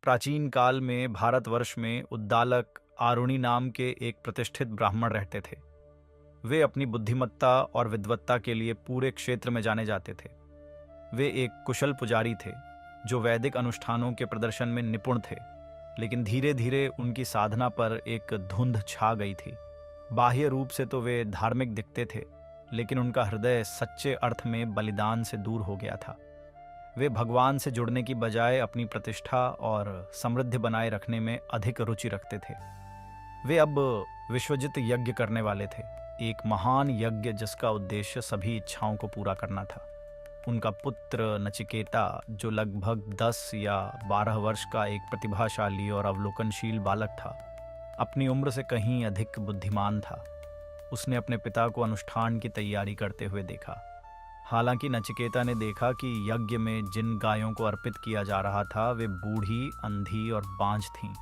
प्राचीन काल में भारतवर्ष में उद्दालक आरुणि नाम के एक प्रतिष्ठित ब्राह्मण रहते थे। वे अपनी बुद्धिमत्ता और विद्वत्ता के लिए पूरे क्षेत्र में जाने जाते थे। वे एक कुशल पुजारी थे जो वैदिक अनुष्ठानों के प्रदर्शन में निपुण थे, लेकिन धीरे धीरे उनकी साधना पर एक धुंध छा गई थी। बाह्य रूप से तो वे धार्मिक दिखते थे, लेकिन उनका हृदय सच्चे अर्थ में बलिदान से दूर हो गया था। वे भगवान से जुड़ने की बजाय अपनी प्रतिष्ठा और समृद्धि बनाए रखने में अधिक रुचि रखते थे। वे अब विश्वजित यज्ञ करने वाले थे, एक महान यज्ञ जिसका उद्देश्य सभी इच्छाओं को पूरा करना था। उनका पुत्र नचिकेता, जो लगभग 10 या 12 वर्ष का एक प्रतिभाशाली और अवलोकनशील बालक था, अपनी उम्र से कहीं अधिक बुद्धिमान था। उसने अपने पिता को अनुष्ठान की तैयारी करते हुए देखा। हालांकि नचिकेता ने देखा कि यज्ञ में जिन गायों को अर्पित किया जा रहा था वे बूढ़ी, अंधी और बांझ थीं,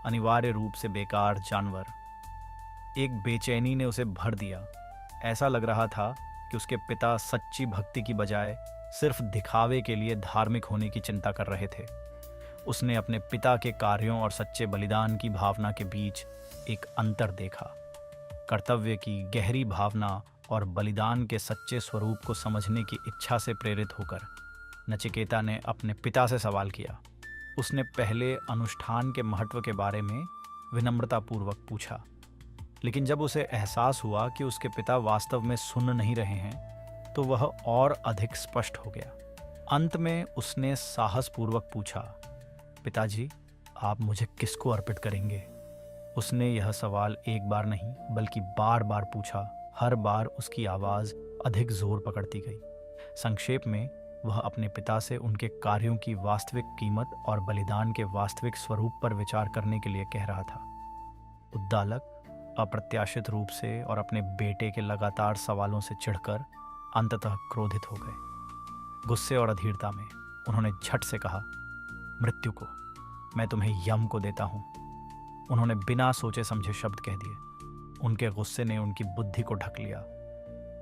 अनिवार्य रूप से बेकार जानवर। एक बेचैनी ने उसे भर दिया। ऐसा लग रहा था कि उसके पिता सच्ची भक्ति की बजाय सिर्फ दिखावे के लिए धार्मिक होने की चिंता कर रहे थे। उसने अपने पिता के कार्यों और सच्चे बलिदान की भावना के बीच एक अंतर देखा। कर्तव्य की गहरी भावना और बलिदान के सच्चे स्वरूप को समझने की इच्छा से प्रेरित होकर नचिकेता ने अपने पिता से सवाल किया। उसने पहले अनुष्ठान के महत्व के बारे में विनम्रतापूर्वक पूछा, लेकिन जब उसे एहसास हुआ कि उसके पिता वास्तव में सुन नहीं रहे हैं, तो वह और अधिक स्पष्ट हो गया। अंत में उसने साहसपूर्वक पूछा, पिताजी, आप मुझे किसको अर्पित करेंगे? उसने यह सवाल एक बार नहीं बल्कि बार बार पूछा। हर बार उसकी आवाज़ अधिक जोर पकड़ती गई। संक्षेप में वह अपने पिता से उनके कार्यों की वास्तविक कीमत और बलिदान के वास्तविक स्वरूप पर विचार करने के लिए कह रहा था। उद्दालक अप्रत्याशित रूप से और अपने बेटे के लगातार सवालों से चिढ़कर अंततः क्रोधित हो गए। गुस्से और अधीरता में उन्होंने झट से कहा, मृत्यु को, मैं तुम्हें यम को देता हूँ। उन्होंने बिना सोचे समझे शब्द कह दिए। उनके गुस्से ने उनकी बुद्धि को ढक लिया,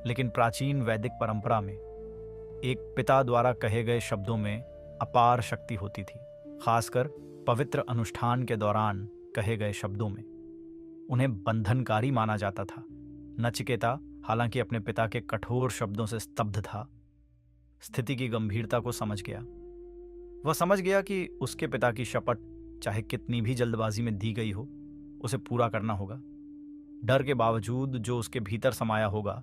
लेकिन प्राचीन वैदिक परंपरा में एक पिता द्वारा कहे गए शब्दों में अपार शक्ति होती थी, खासकर पवित्र अनुष्ठान के दौरान कहे गए शब्दों में। उन्हें बंधनकारी माना जाता था। नचिकेता हालांकि अपने पिता के कठोर शब्दों से स्तब्ध था, स्थिति की गंभीरता को समझ गया। वह समझ गया कि उसके पिता की शपथ चाहे कितनी भी जल्दबाजी में दी गई हो, उसे पूरा करना होगा। डर के बावजूद जो उसके भीतर समाया होगा,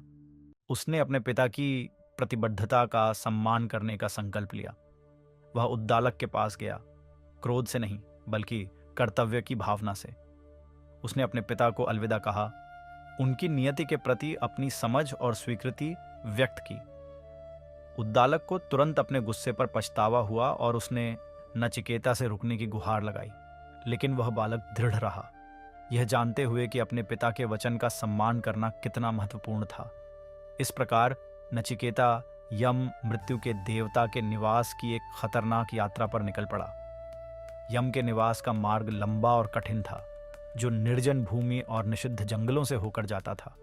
उसने अपने पिता की प्रतिबद्धता का सम्मान करने का संकल्प लिया। वह उद्दालक के पास गया, क्रोध से नहीं बल्कि कर्तव्य की भावना से। उसने अपने पिता को अलविदा कहा, उनकी नियति के प्रति अपनी समझ और स्वीकृति व्यक्त की। उद्दालक को तुरंत अपने गुस्से पर पछतावा हुआ और उसने नचिकेता से रुकने की गुहार लगाई, लेकिन वह बालक दृढ़ रहा, यह जानते हुए कि अपने पिता के वचन का सम्मान करना कितना महत्वपूर्ण था। इस प्रकार नचिकेता यम, मृत्यु के देवता के निवास की एक खतरनाक यात्रा पर निकल पड़ा। यम के निवास का मार्ग लंबा और कठिन था, जो निर्जन भूमि और निषिद्ध जंगलों से होकर जाता था।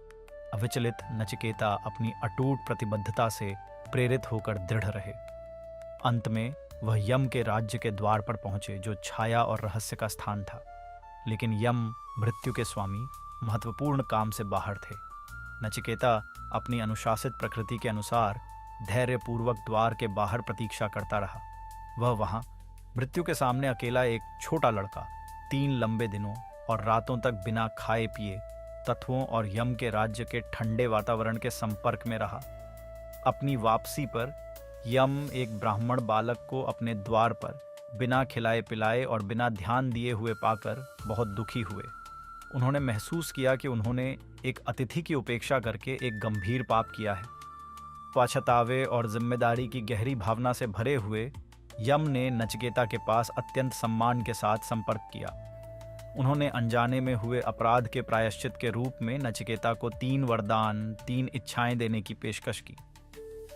अविचलित नचिकेता अपनी अटूट प्रतिबद्धता से प्रेरित होकर दृढ़ रहे। अंत में वह यम के राज्य के द्वार पर पहुंचे, जो छाया और रहस्य का स्थान था। लेकिन यम, मृत्यु के स्वामी, महत्वपूर्ण काम से बाहर थे। नचिकेता अपनी अनुशासित प्रकृति के अनुसार धैर्यपूर्वक द्वार के बाहर प्रतीक्षा करता रहा। वह वहां मृत्यु के सामने अकेला एक छोटा लड़का 3 लंबे दिनों और रातों तक बिना खाए पिए तत्वों और यम के राज्य के ठंडे वातावरण के संपर्क में रहा। अपनी वापसी पर यम एक ब्राह्मण बालक को अपने द्वार पर बिना खिलाए पिलाए और बिना ध्यान दिए हुए पाकर बहुत दुखी हुए। उन्होंने महसूस किया कि उन्होंने एक अतिथि की उपेक्षा करके एक गंभीर पाप किया है। पछतावे और जिम्मेदारी की गहरी भावना से भरे हुए यम ने नचिकेता के पास अत्यंत सम्मान के साथ संपर्क किया। उन्होंने अनजाने में हुए अपराध के प्रायश्चित के रूप में नचिकेता को 3 वरदान, 3 इच्छाएं देने की पेशकश की।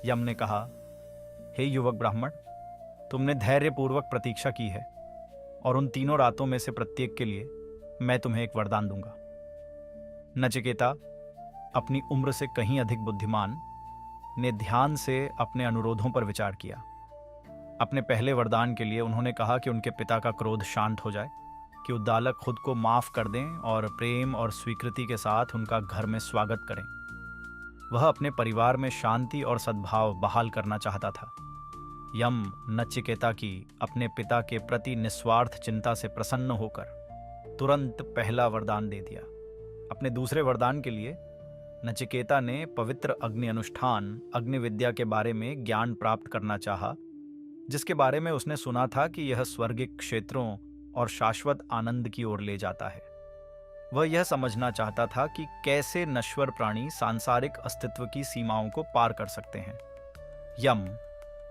यम ने कहा, हे युवक ब्राह्मण, तुमने धैर्यपूर्वक प्रतीक्षा की है और उन 3 रातों में से प्रत्येक के लिए मैं तुम्हें एक वरदान दूंगा। नचिकेता, अपनी उम्र से कहीं अधिक बुद्धिमान, ने ध्यान से अपने अनुरोधों पर विचार किया। अपने पहले वरदान के लिए उन्होंने कहा कि उनके पिता का क्रोध शांत हो जाए, कि उद्दालक खुद को माफ कर दें और प्रेम और स्वीकृति के साथ उनका घर में स्वागत करें। वह अपने परिवार में शांति और सद्भाव बहाल करना चाहता था। यम नचिकेता की अपने पिता के प्रति निस्वार्थ चिंता से प्रसन्न होकर तुरंत पहला वरदान दे दिया। अपने दूसरे वरदान के लिए नचिकेता ने पवित्र अग्नि अनुष्ठान अग्नि विद्या के बारे में ज्ञान प्राप्त करना चाहा, जिसके बारे में उसने सुना था कि यह स्वर्गिक क्षेत्रों और शाश्वत आनंद की ओर ले जाता है। वह यह समझना चाहता था कि कैसे नश्वर प्राणी सांसारिक अस्तित्व की सीमाओं को पार कर सकते हैं। यम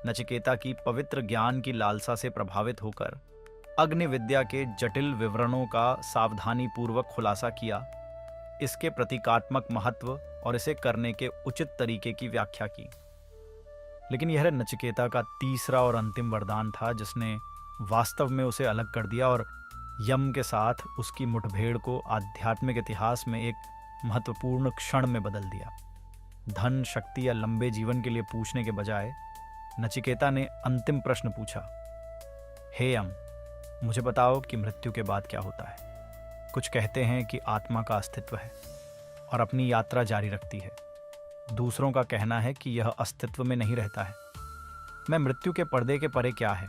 नचिकेता की पवित्र ज्ञान की लालसा से प्रभावित होकर अग्नि विद्या के जटिल विवरणों का सावधानी पूर्वक खुलासा किया, इसके प्रतीकात्मक महत्व और इसे करने के उचित तरीके की व्याख्या की। लेकिन यह नचिकेता का तीसरा और अंतिम वरदान था, जिसने वास्तव में उसे अलग कर दिया और यम के साथ उसकी मुठभेड़ को आध्यात्मिक इतिहास में एक महत्वपूर्ण क्षण में बदल दिया। धन, शक्ति या लंबे जीवन के लिए पूछने के बजाय नचिकेता ने अंतिम प्रश्न पूछा, हे यम, मुझे बताओ कि मृत्यु के बाद क्या होता है। कुछ कहते हैं कि आत्मा का अस्तित्व है और अपनी यात्रा जारी रखती है। दूसरों का कहना है कि यह अस्तित्व में नहीं रहता है। मैं मृत्यु के पर्दे के परे क्या है,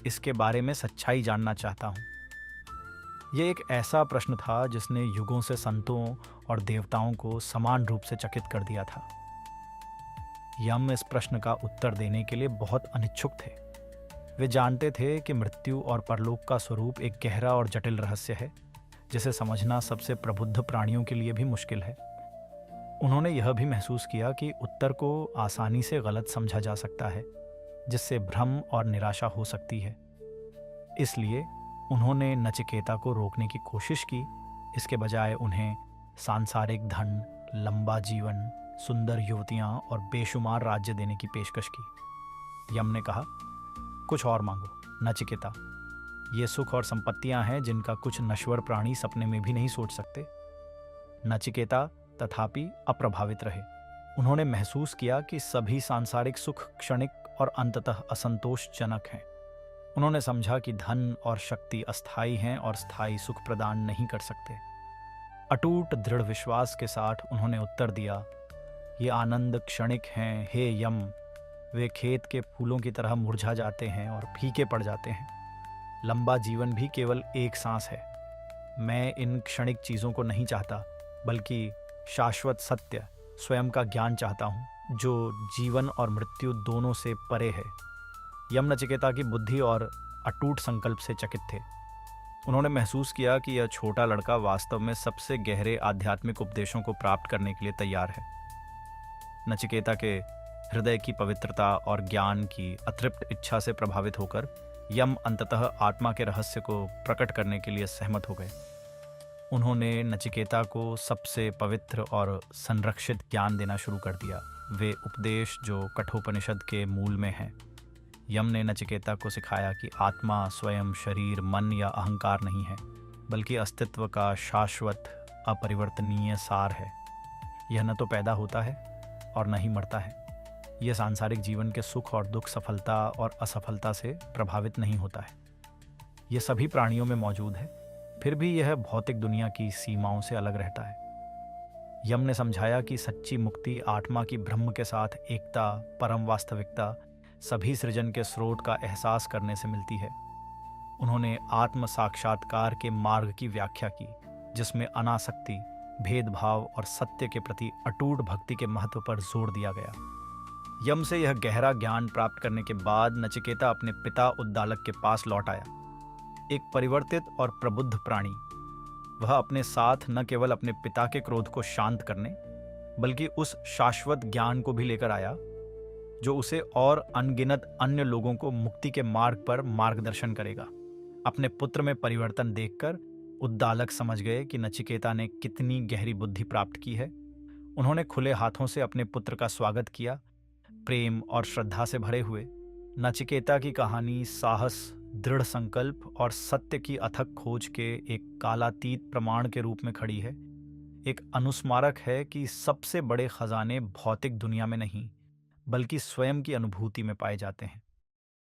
इसके बारे में सच्चाई जानना चाहता हूं। यह एक ऐसा प्रश्न था जिसने युगों से संतों और देवताओं को समान रूप से चकित कर दिया था। यम इस प्रश्न का उत्तर देने के लिए बहुत अनिच्छुक थे। वे जानते थे कि मृत्यु और परलोक का स्वरूप एक गहरा और जटिल रहस्य है, जिसे समझना सबसे प्रबुद्ध प्राणियों के लिए भी मुश्किल है। उन्होंने यह भी महसूस किया कि उत्तर को आसानी से गलत समझा जा सकता है, जिससे भ्रम और निराशा हो सकती है। इसलिए उन्होंने नचिकेता को रोकने की कोशिश की। इसके बजाय उन्हें सांसारिक धन, लंबा जीवन, सुंदर युवतियां और बेशुमार राज्य देने की पेशकश की। यम ने कहा, कुछ और मांगो नचिकेता। ये सुख और संपत्तियां हैं जिनका कुछ नश्वर प्राणी सपने में भी नहीं सोच सकते। नचिकेता तथापि अप्रभावित रहे। उन्होंने महसूस किया कि सभी सांसारिक सुख क्षणिक और अंततः असंतोषजनक हैं। उन्होंने समझा कि धन और शक्ति अस्थायी हैं और स्थायी सुख प्रदान नहीं कर सकते। अटूट दृढ़ विश्वास के साथ उन्होंने उत्तर दिया, ये आनंद क्षणिक हैं हे यम। वे खेत के फूलों की तरह मुरझा जाते हैं और फीके पड़ जाते हैं। लंबा जीवन भी केवल एक सांस है। मैं इन क्षणिक चीज़ों को नहीं चाहता, बल्कि शाश्वत सत्य स्वयं का ज्ञान चाहता हूँ, जो जीवन और मृत्यु दोनों से परे है। यम नचिकेता की बुद्धि और अटूट संकल्प से चकित थे। उन्होंने महसूस किया कि यह छोटा लड़का वास्तव में सबसे गहरे आध्यात्मिक उपदेशों को प्राप्त करने के लिए तैयार है। नचिकेता के हृदय की पवित्रता और ज्ञान की अतृप्त इच्छा से प्रभावित होकर यम अंततः आत्मा के रहस्य को प्रकट करने के लिए सहमत हो गए। उन्होंने नचिकेता को सबसे पवित्र और संरक्षित ज्ञान देना शुरू कर दिया, वे उपदेश जो कठोपनिषद के मूल में हैं। यम ने नचिकेता को सिखाया कि आत्मा स्वयं शरीर, मन या अहंकार नहीं है, बल्कि अस्तित्व का शाश्वत अपरिवर्तनीय सार है। यह न तो पैदा होता है और न ही मरता है। यह सांसारिक जीवन के सुख और दुख, सफलता और असफलता से प्रभावित नहीं होता है। यह सभी प्राणियों में मौजूद है, फिर भी यह भौतिक दुनिया की सीमाओं से अलग रहता है। यम ने समझाया कि सच्ची मुक्ति आत्मा की ब्रह्म के साथ एकता, परम वास्तविकता, सभी सृजन के स्रोत का एहसास करने से मिलती है। उन्होंने आत्म साक्षात्कार के मार्ग की व्याख्या की, जिसमें अनासक्ति, भेदभाव और सत्य के प्रति अटूट भक्ति के महत्व पर जोर दिया गया। यम से यह गहरा ज्ञान प्राप्त करने के बाद नचिकेता अपने पिता उद्दालक के पास लौट आया। एक परिवर्तित और प्रबुद्ध प्राणी, वह अपने साथ न केवल अपने पिता के क्रोध को शांत करने, बल्कि उस शाश्वत ज्ञान को भी लेकर आया जो उसे और अनगिनत अन्य लोगों को मुक्ति के मार्ग पर मार्गदर्शन करेगा। अपने पुत्र में परिवर्तन देखकर उद्दालक समझ गए कि नचिकेता ने कितनी गहरी बुद्धि प्राप्त की है। उन्होंने खुले हाथों से अपने पुत्र का स्वागत किया, प्रेम और श्रद्धा से भरे हुए। नचिकेता की कहानी साहस, दृढ़ संकल्प और सत्य की अथक खोज के एक कालातीत प्रमाण के रूप में खड़ी है। एक अनुस्मारक है कि सबसे बड़े खजाने भौतिक दुनिया में नहीं, बल्कि स्वयं की अनुभूति में पाए जाते हैं।